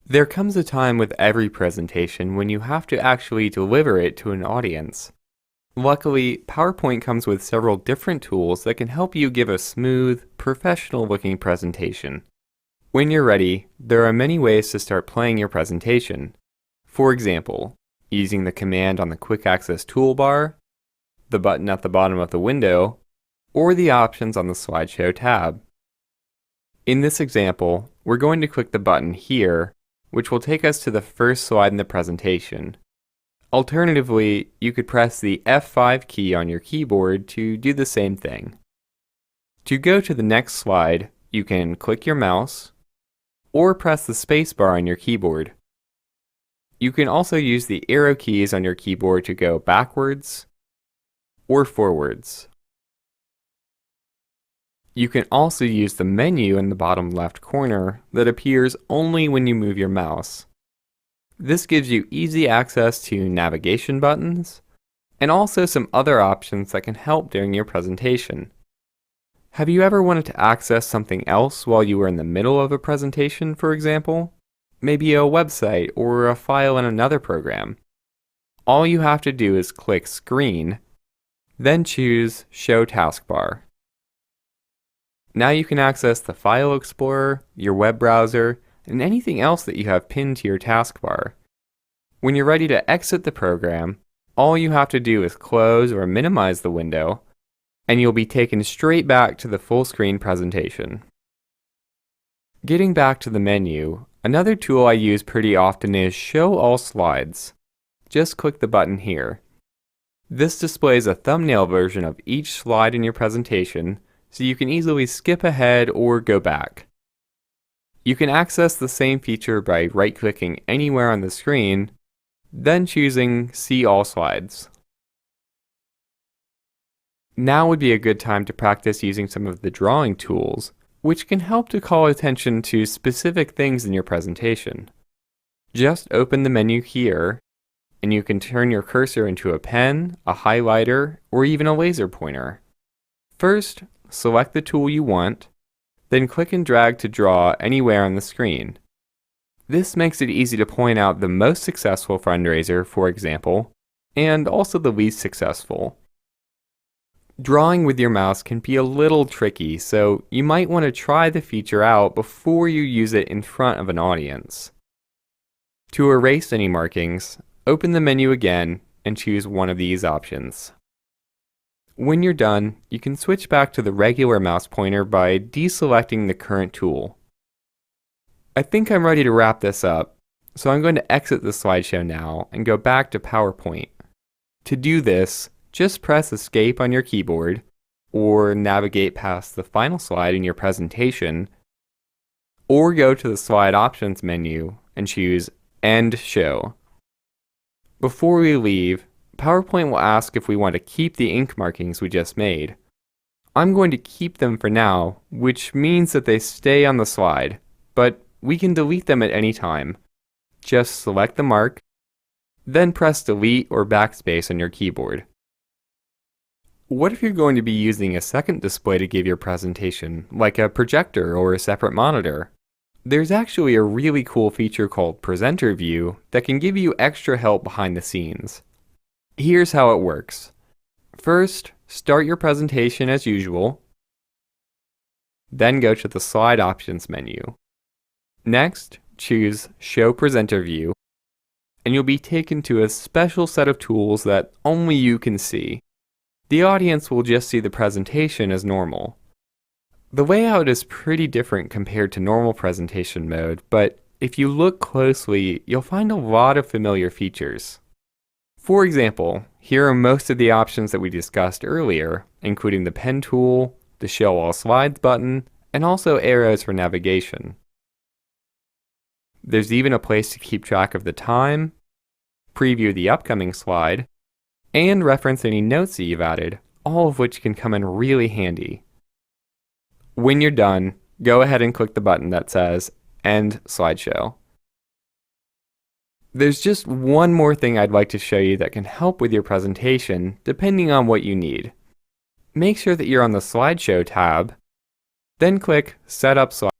There comes a time with every presentation when you have to actually deliver it to an audience. Luckily, PowerPoint comes with several different tools that can help you give a smooth, professional-looking presentation. When you're ready, there are many ways to start playing your presentation. For example, using the command on the Quick Access toolbar, the button at the bottom of the window, or the options on the Slideshow tab. In this example, we're going to click the button here, which will take us to the first slide in the presentation. Alternatively, you could press the F5 key on your keyboard to do the same thing. To go to the next slide, you can click your mouse or press the spacebar on your keyboard. You can also use the arrow keys on your keyboard to go backwards or forwards. You can also use the menu in the bottom left corner that appears only when you move your mouse. This gives you easy access to navigation buttons and also some other options that can help during your presentation. Have you ever wanted to access something else while you were in the middle of a presentation, for example? Maybe a website or a file in another program. All you have to do is click Screen, then choose Show Taskbar. Now you can access the File Explorer, your web browser, and anything else that you have pinned to your taskbar. When you're ready to exit the program, all you have to do is close or minimize the window, and you'll be taken straight back to the full screen presentation. Getting back to the menu, another tool I use pretty often is Show All Slides. Just click the button here. This displays a thumbnail version of each slide in your presentation, so you can easily skip ahead or go back. You can access the same feature by right-clicking anywhere on the screen, then choosing See All Slides. Now would be a good time to practice using some of the drawing tools, which can help to call attention to specific things in your presentation. Just open the menu here, and you can turn your cursor into a pen, a highlighter, or even a laser pointer. First, select the tool you want, then click and drag to draw anywhere on the screen. This makes it easy to point out the most successful fundraiser, for example, and also the least successful. Drawing with your mouse can be a little tricky, so you might want to try the feature out before you use it in front of an audience. To erase any markings, open the menu again and choose one of these options. When you're done, you can switch back to the regular mouse pointer by deselecting the current tool. I think I'm ready to wrap this up, so I'm going to exit the slideshow now and go back to PowerPoint. To do this, just press Escape on your keyboard, or navigate past the final slide in your presentation, or go to the Slide Options menu and choose End Show. Before we leave, PowerPoint will ask if we want to keep the ink markings we just made. I'm going to keep them for now, which means that they stay on the slide, but we can delete them at any time. Just select the mark, then press Delete or Backspace on your keyboard. What if you're going to be using a second display to give your presentation, like a projector or a separate monitor? There's actually a really cool feature called Presenter View that can give you extra help behind the scenes. Here's how it works. First, start your presentation as usual. Then go to the Slide Options menu. Next, choose Show Presenter View, and you'll be taken to a special set of tools that only you can see. The audience will just see the presentation as normal. The layout is pretty different compared to normal presentation mode, but if you look closely, you'll find a lot of familiar features. For example, here are most of the options that we discussed earlier, including the pen tool, the Show All Slides button, and also arrows for navigation. There's even a place to keep track of the time, preview the upcoming slide, and reference any notes that you've added, all of which can come in really handy. When you're done, go ahead and click the button that says End Slideshow. There's just one more thing I'd like to show you that can help with your presentation, depending on what you need. Make sure that you're on the Slideshow tab, then click Set Up Slideshow.